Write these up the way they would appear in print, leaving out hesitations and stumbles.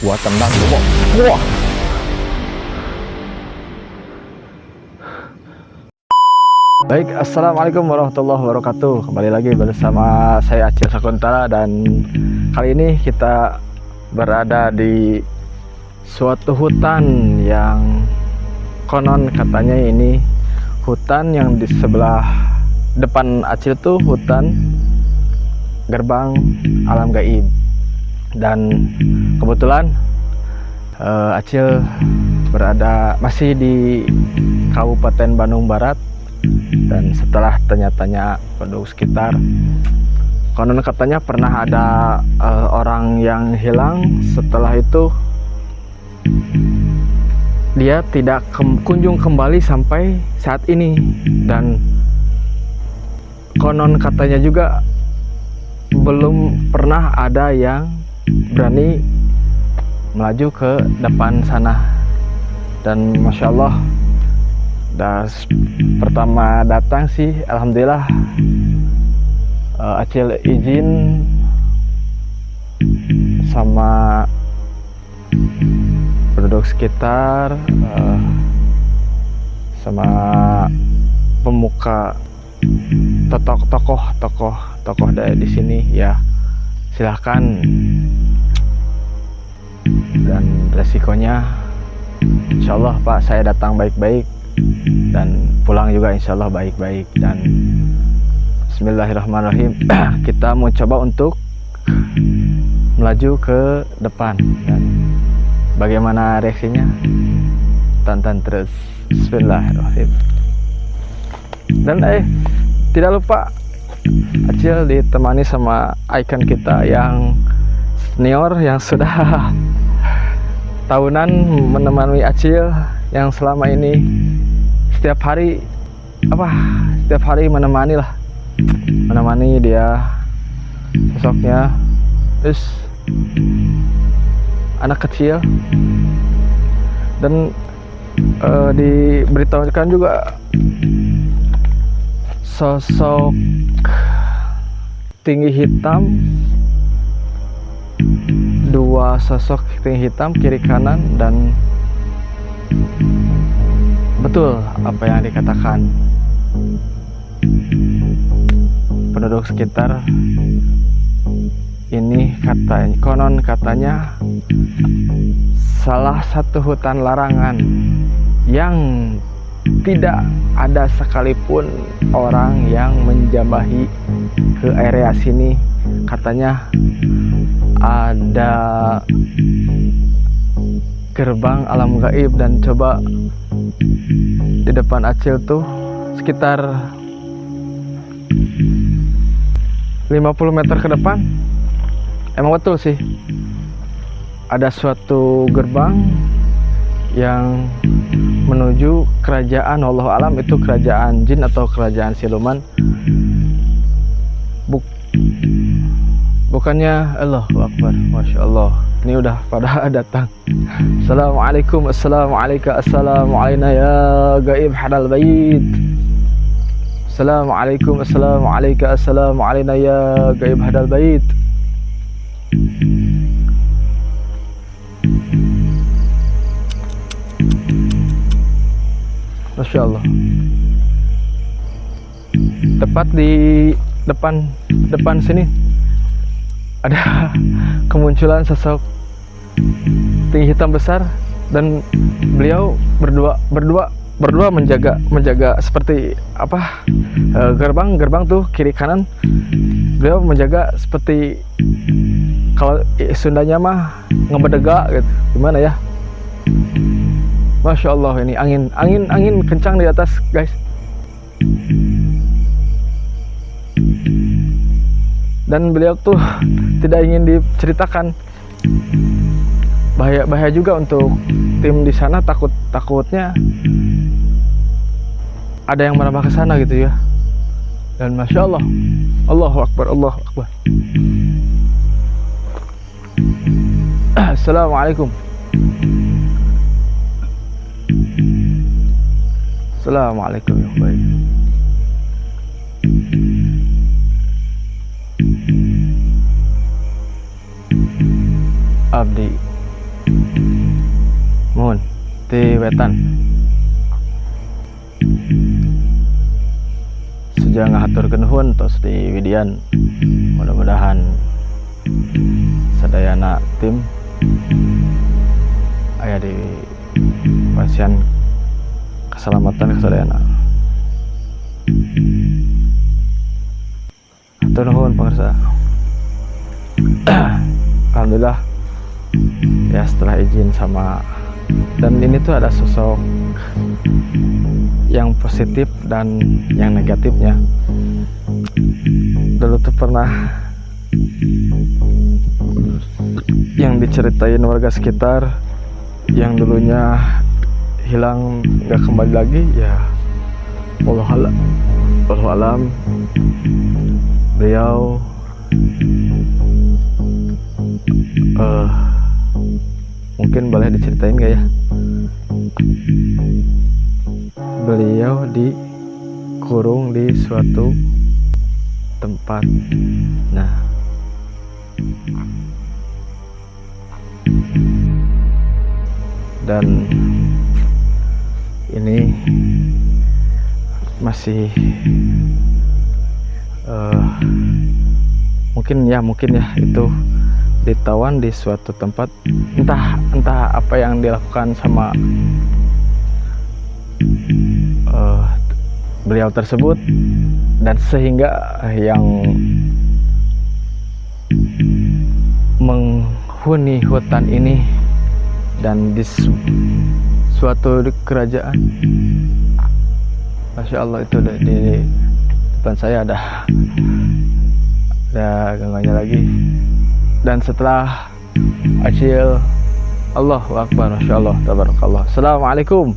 Gua tendang dulu. Wah. Baik, assalamualaikum warahmatullahi wabarakatuh. Kembali lagi bersama saya Acil Sakuntala, dan kali ini kita berada di suatu hutan yang konon katanya ini hutan yang di sebelah depan Acil tuh hutan gerbang alam gaib. Dan kebetulan Acil berada masih di Kabupaten Bandung Barat, dan setelah tanya-tanya penduduk sekitar, konon katanya pernah ada orang yang hilang. Setelah itu dia tidak kunjung kembali sampai saat ini, dan konon katanya juga belum pernah ada yang berani melaju ke depan sana. Dan Masya Allah, pertama datang sih alhamdulillah Acil izin sama penduduk sekitar, sama pemuka tokoh dari di sini, ya silahkan, dan resikonya insya Allah Pak saya datang baik-baik dan pulang juga insya Allah baik-baik. Dan bismillahirrahmanirrahim, kita mau coba untuk melaju ke depan, dan bagaimana reaksinya tonton terus. Bismillahirrahmanirrahim. Dan tidak lupa Acil ditemani sama icon kita yang senior, yang sudah tahunan menemani Acil, yang selama ini setiap hari menemani dia. Sosoknya anak kecil, dan diberitahukan juga sosok tinggi hitam, dua sosok tinggi hitam kiri kanan, dan betul apa yang dikatakan penduduk sekitar. Ini konon katanya salah satu hutan larangan yang tidak ada sekalipun orang yang menjambahi ke area sini. Katanya ada gerbang alam gaib, dan coba di depan Acil tuh sekitar 50 meter ke depan, emang betul sih ada suatu gerbang yang menuju kerajaan, wallahu alam itu kerajaan jin atau kerajaan siluman. Bukannya Allahu Akbar, Masya Allah, ini udah pada datang. Assalamualaikum, assalamualaikum, assalamualaikum ya gaib hadal bait. Assalamualaikum, assalamualaikum, assalamualaikum ya gaib hadal bait. Masya Allah. Tepat di depan sini ada kemunculan sosok tinggi hitam besar, dan beliau berdua menjaga seperti apa, gerbang tuh kiri kanan. Beliau menjaga seperti, kalau Sundanya mah ngebedega gitu, gimana ya. Masya Allah, ini angin kencang di atas guys. Dan beliau tuh tidak ingin diceritakan. Bahaya juga untuk tim di sana, takutnya ada yang merambah ke sana gitu ya. Dan Masya Allah, Allahu Akbar, Allahu Akbar. Assalamualaikum. Assalamualaikum ya baik. Abdi Mun ti wetan sejak ngahaturkeun nuhun tos di Widian. Mudah-mudahan sadayana tim aya di pasien keselamatan kesadayana. Hatur nuhun pemirsa. Alhamdulillah ya, setelah izin sama, dan ini tuh ada sosok yang positif dan yang negatifnya. Dulu tuh pernah yang diceritain warga sekitar yang dulunya hilang nggak kembali lagi ya. Wallahu alam, beliau mungkin boleh diceritain gak ya? Beliau dikurung di suatu tempat. Nah, dan ini masih mungkin ya itu ditawan di suatu tempat, entah apa yang dilakukan sama beliau tersebut, dan sehingga yang menghuni hutan ini dan di suatu kerajaan. Masya Allah, itu di depan saya ada gangguannya lagi. Dan setelah Acil, Allahu Akbar, Masya Allah, tabarakallah. Assalamualaikum.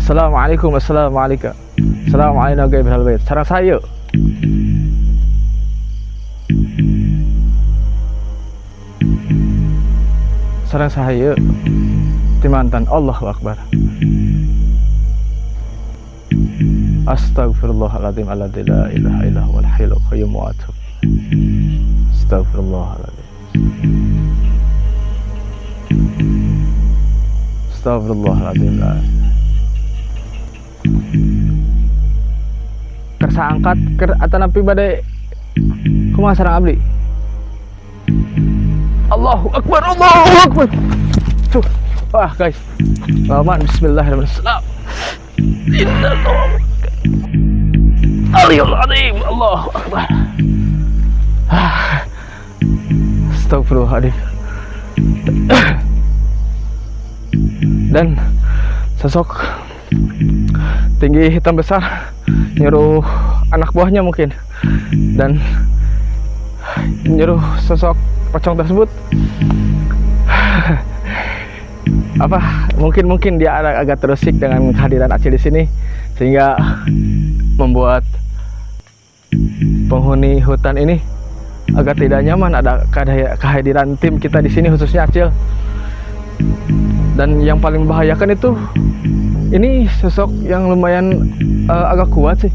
Assalamualaikum. Assalamualaikum. Assalamualaikum. Sarang saya. Sarang saya timantan. Allahu Akbar. Astaghfirullahaladzim alladzi la ilaha illa huwal hayyul qayyum wa atubu. Astaghfirullahaladzim. Astagfirullahaladzim. Kersa angkat atau napi badai kumaha sareng abdi. Allahu Akbar, Allahu Akbar. Tuh, wah guys, laman bismillahirrahmanirrahim. Aliyul Allahu Akbar. Astagfirullahaladzim. Dan sosok tinggi hitam besar nyuruh anak buahnya mungkin, dan nyuruh sosok pocong tersebut apa mungkin dia agak terusik dengan kehadiran Acil di sini, sehingga membuat penghuni hutan ini agak tidak nyaman ada kehadiran tim kita di sini, khususnya Acil. Dan yang paling membahayakan itu, ini sosok yang lumayan agak kuat sih.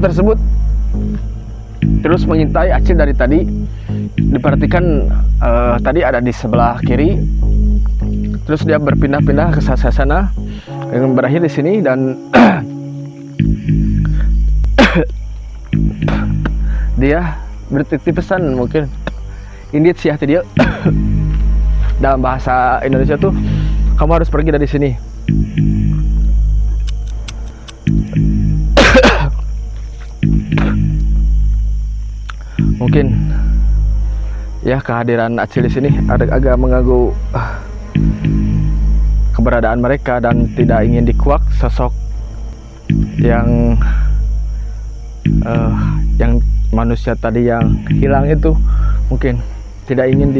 tersebut terus mengintai Acil dari tadi. Diperhatikan tadi ada di sebelah kiri, terus dia berpindah-pindah ke sana yang berakhir di sini. Dan dia bertitip pesan, mungkin indit sih dia dalam bahasa Indonesia tuh, kamu harus pergi dari sini. Mungkin ya kehadiran Acil di sini agak mengganggu keberadaan mereka, dan tidak ingin dikuak sosok yang manusia tadi yang hilang itu. Mungkin tidak ingin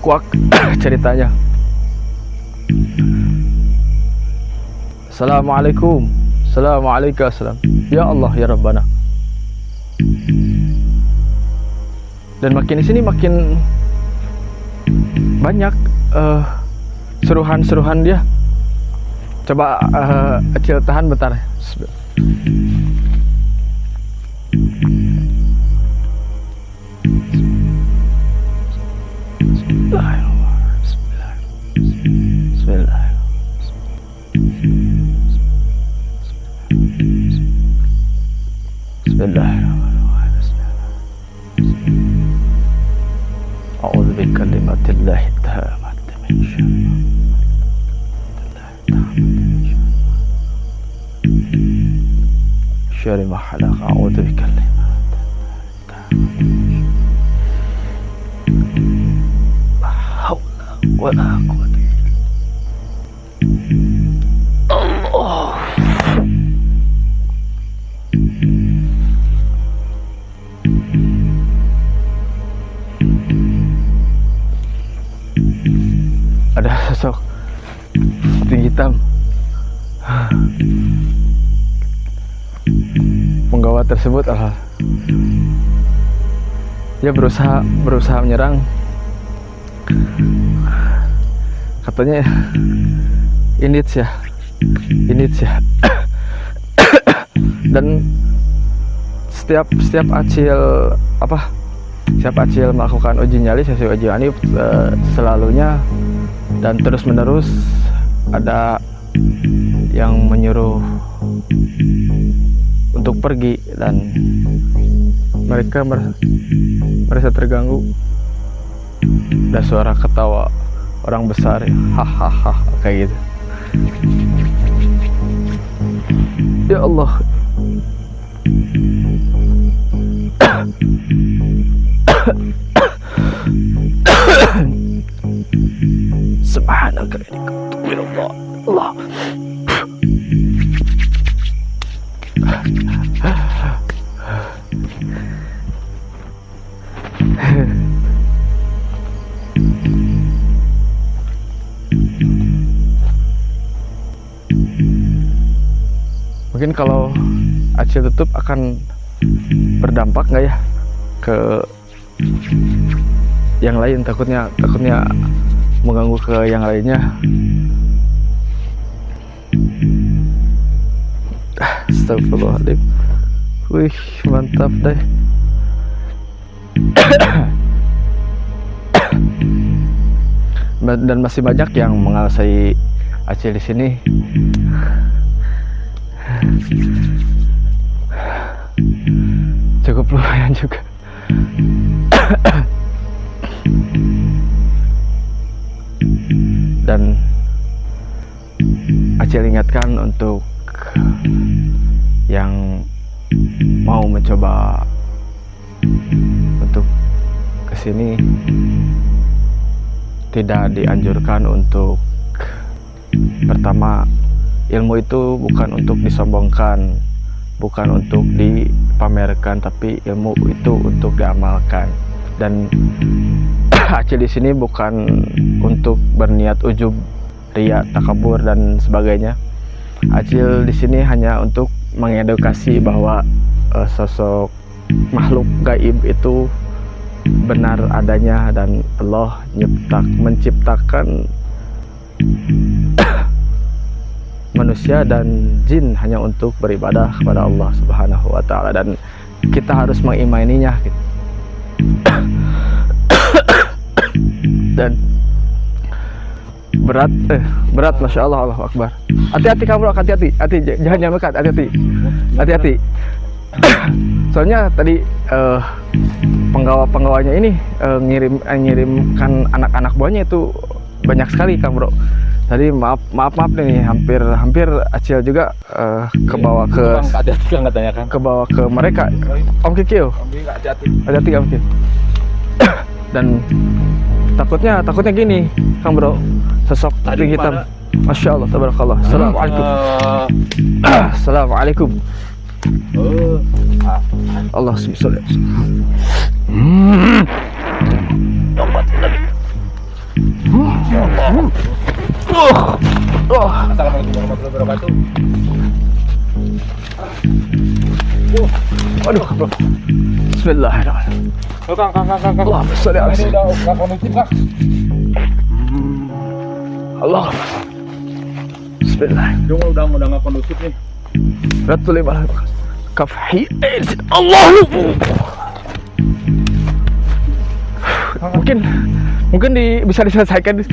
kuak ceritanya. Assalamualaikum. Assalamualaikum. Ya Allah ya Rabbana. Dan makin di sini makin banyak seruhan-seruhan dia. Coba Acil tahan bentar. A'udzu bikalimatillahi tammati min syarri ma khalaq. A'udzu bikalimatillahi la haula wala quwwata Allah. Ada sosok putih hitam penggawa tersebut. Dia berusaha menyerang, katanya ini ya dan setiap Acil melakukan uji nyali, sesi uji nyali selalunya dan terus menerus ada yang menyuruh untuk pergi, dan mereka merasa terganggu. Ada suara ketawa orang besar, hahaha, kayak gitu. Ya Allah. Subhanaka Allah. Allah. Mungkin kalau Acil tutup akan berdampak nggak ya ke yang lain, takutnya mengganggu ke yang lainnya. Astagfirullahaladzim. Wih, mantap deh. Dan masih banyak yang menguasai Acil di sini. Cukup lumayan juga. Dan Acil ingatkan untuk yang mau mencoba untuk kesini, tidak dianjurkan untuk, pertama, ilmu itu bukan untuk disombongkan, bukan untuk dipamerkan, tapi ilmu itu untuk diamalkan. Dan Acil di sini bukan untuk berniat ujub, riya, takabur dan sebagainya. Acil di sini hanya untuk mengedukasi bahwa sosok makhluk gaib itu benar adanya, dan Allah manusia dan jin hanya untuk beribadah kepada Allah Subhanahu wa taala, dan kita harus mengimaninya gitu. Dan berat Masya Allah, Allahu Akbar. Hati-hati kamu, hati-hati, jangan nyamakan, hati-hati. Soalnya tadi penggawanya ini ngirimkan anak-anak buahnya itu banyak sekali Kang Bro. Tadi maaf nih, hampir Acil juga kebawa ke kebawa ke mereka. Om Kikil, hati-hati Om Kikil. Dan takutnya gini Kang Bro, sosok tadi hitam. Masya Allah, tabarakallah. Assalamualaikum. Assalamualaikum. Allah subhanahu. Assalamualaikum warahmatullahi wabarakatuh. Aduh, bro. Bismillahirrahmanirrahim. Kang. Allah besar ya. Ini udah nggak kondusif, Kang. Allah. Bismillah. Udah nggak kondusif nih. Ratul ibadah. Kafhi. Allah. Mungkin bisa diselesaikan.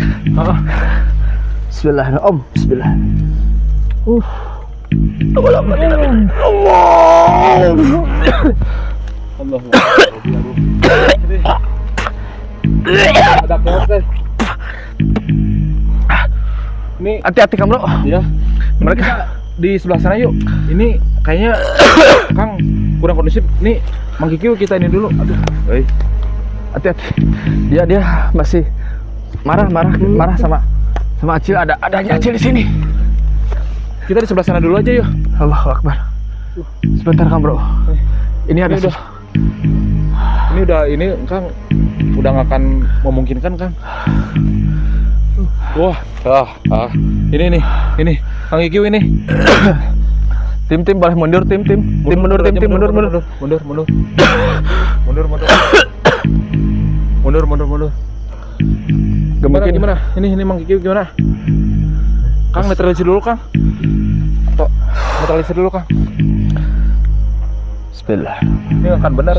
Bismillah, Om. Bismillah. Allah. Ada keos deh. Ini Hati-hati Kang Bro. ya. Mereka Di sebelah sana yuk. Ini kayaknya Kang kurang kondusif. Nih, Mang Kikil kita ini dulu. Aduh. hati-hati. Dia masih marah sama Acil. Adanya Acil di sini. Kita di sebelah sana dulu aja yuk. Allahu Akbar. Sebentar Kang Bro. Ini ada ini Kang udah nggak akan memungkinkan Kang. Wah, ini Kang Kikil ini. Tim boleh mundur, tim mundur. Gimana? Ini Mang Kikil gimana? Kang netralisir dulu Kang. Atau netralisir dulu Kang. Bismillah. Ini akan benar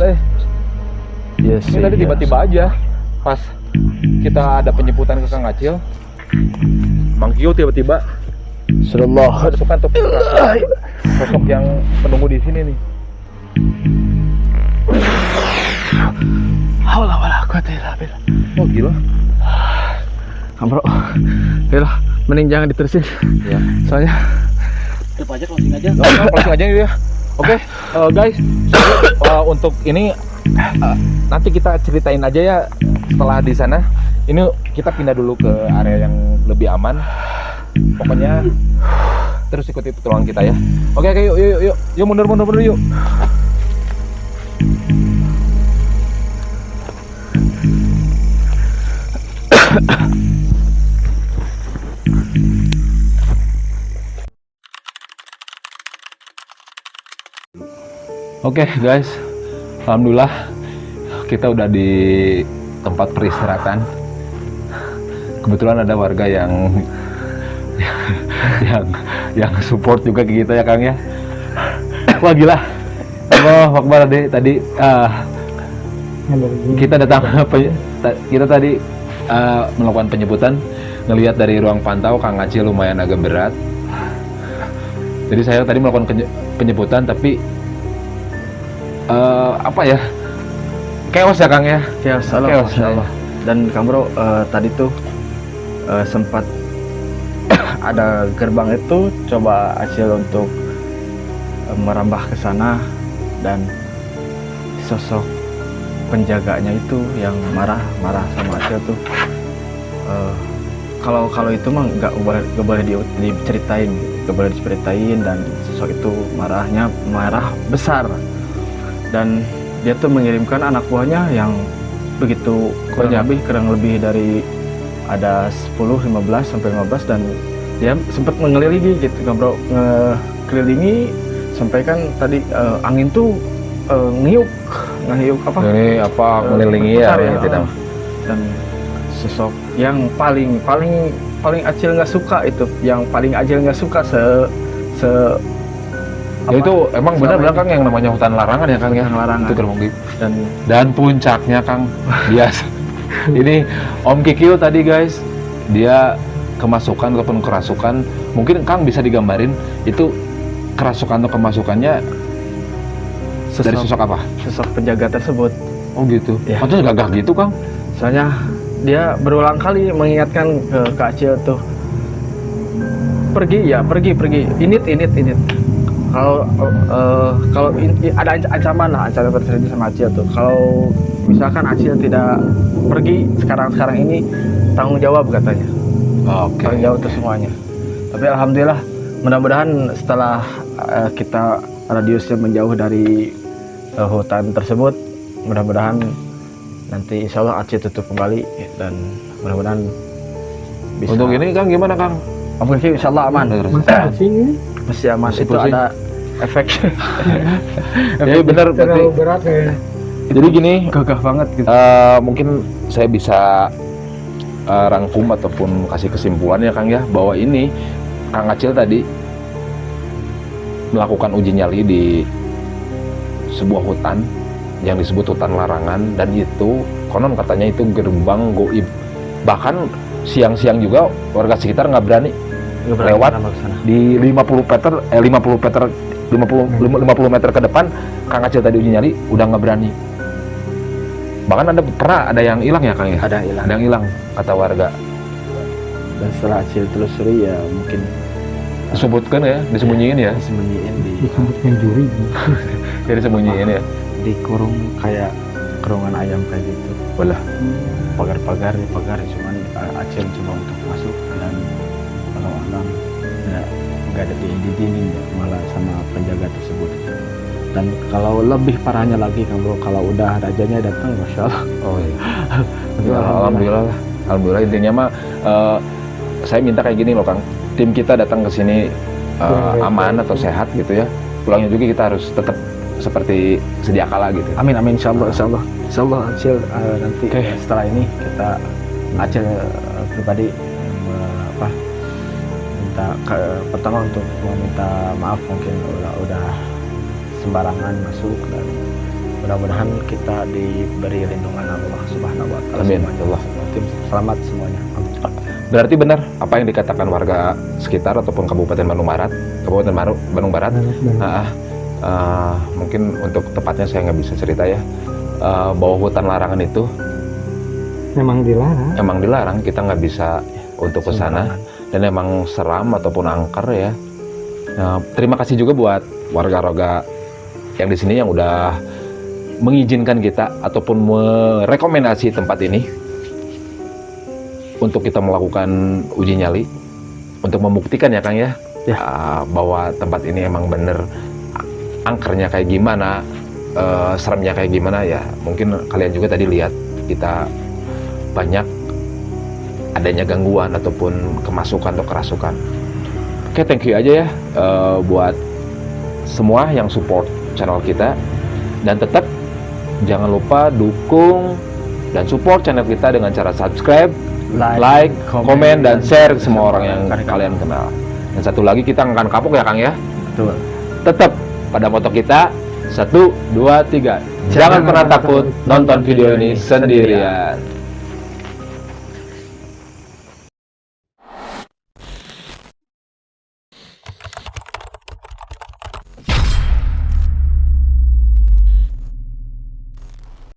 Yes. Ini tadi tiba-tiba aja pas kita ada penyebutan ke Kang Acil, Mang Kikil tiba-tiba Sallallahu masukkan untuk sosok yang penunggu di sini nih. Haula wala quwata illa billah. Oh gila. Kang Bro. Yalah, mending jangan diterusin. Ya. Soalnya Tutup aja, closing aja. Closing aja ya. Oke, guys. Untuk ini nanti kita ceritain aja ya setelah di sana. Ini kita pindah dulu ke area yang lebih aman. Pokoknya terus ikuti petualangan kita ya. Oke, yuk mundur yuk. Oke guys, alhamdulillah kita udah di tempat peristirahatan. Kebetulan ada warga yang support juga ke kita ya Kang ya. Wah gila. Allah Akbar tadi kita datang kita tadi melakukan penyebutan, ngelihat dari ruang pantau Kang Acil lumayan agak berat. Jadi saya tadi melakukan penyebutan tapi apa ya? Chaos ya Kang ya. chaos, Masya Allah. Dan Kang Bro tadi tuh sempat ada gerbang itu, coba Acil untuk merambah ke sana, dan sosok penjaganya itu yang marah sama Acil tuh. Kalau itu mah nggak boleh diceritain, dan sosok itu marah besar, dan dia tuh mengirimkan anak buahnya yang begitu kurang lebih dari ada 10, 15 sampai 15, dan dia sempat mengelilingi gitu Kang Bro, ngekelilingi sampai kan tadi angin tuh ngiyuk apa? Ini apa mengelilingi ya, tidak. Dan sosok yang paling Acil nggak suka itu, yang paling Acil nggak suka Ya itu emang benar-benar Kang yang namanya hutan larangan ya Kang ya. Hutan larangan. Itu Gerbang Goib. dan Puncaknya Kang biasa. Ini Om Kikil tadi guys, dia kemasukan ataupun kerasukan, mungkin Kang bisa digambarin itu kerasukan atau kemasukannya dari sosok apa? Sosok penjaga tersebut. Oh gitu. Ya. Atau gagah gitu Kang? Soalnya dia berulang kali mengingatkan ke Acil tuh, pergi. Init. Kalau ada ancaman terjadi sama Acil tuh. Kalau misalkan Acil tidak pergi sekarang ini, tanggung jawab katanya. Oke. Tanggung jawab itu semuanya. Tapi alhamdulillah, mudah-mudahan setelah kita radiusnya menjauh dari hutan tersebut, mudah-mudahan nanti insya Allah Acil tutup kembali dan mudah-mudahan bisa. Untuk ini Kang gimana Kang? Om Kiki insya Allah aman. Masih aman. Masih Itu pusing. ada efek. Ya benar berarti. berat ya. Jadi gini, Gagah banget gitu. mungkin saya bisa rangkum ataupun kasih kesimpulan ya Kang ya, bahwa ini Kang Acil tadi melakukan uji nyali di sebuah hutan yang disebut hutan larangan, dan itu konon katanya itu gerbang goib. Bahkan siang-siang juga warga sekitar nggak berani lewat di 50 meter ke depan. Kang Acil tadi uji nyali udah nggak berani. Bahkan pernah ada yang hilang ya Kang ya? Ada hilang. Ada yang hilang kata warga. Dan setelah Acil telusuri ya mungkin Disebutkan ya, disembunyiin ya. disembunyiin Disebut mencuri. Ya disembunyiin ya. di kurung kayak kurungan ayam kayak gitu. Walah. Pagar cuman Acil coba untuk masuk dan orang-orang nggak ada di dinding ya, malah sama penjaga tersebut. Dan kalau lebih parahnya lagi kalau udah rajanya datang, masya Allah. Oh iya. Itu Ya, alhamdulillah lah. Alhamdulillah, intinya mah saya minta kayak gini loh Kang. Tim kita datang ke sini aman atau sehat gitu ya. Pulangnya juga kita harus tetap seperti sedia kala gitu. Amin insya Allah Acil nanti setelah ini kita Acil pribadi minta pertama untuk meminta maaf, mungkin udah sembarangan masuk, dan mudah-mudahan kita diberi lindungan Allah Subhanahu wa taala. Amin. Semuanya. Allah. Tim selamat semuanya. Berarti benar apa yang dikatakan warga sekitar ataupun Kabupaten Bandung Barat, mungkin untuk tepatnya saya nggak bisa cerita ya, bahwa hutan larangan itu Memang dilarang. emang dilarang, kita nggak bisa untuk ke sana, dan emang seram ataupun angker ya. Nah, terima kasih juga buat warga-warga yang di sini yang udah mengizinkan kita ataupun merekomendasi tempat ini untuk kita melakukan uji nyali, untuk membuktikan ya Kang ya, bahwa tempat ini emang bener angkernya kayak gimana, seremnya kayak gimana ya. Mungkin kalian juga tadi lihat kita banyak adanya gangguan ataupun kemasukan atau kerasukan. Oke, thank you aja ya buat semua yang support channel kita, dan tetap jangan lupa dukung dan support channel kita dengan cara subscribe, like, komen, dan share ke semua orang yang kalian kenal. Dan satu lagi, kita akan kapok ya Kang ya. Betul. Tetap pada moto kita 1, 2, 3. Jangan pernah takut nonton video ini sendirian.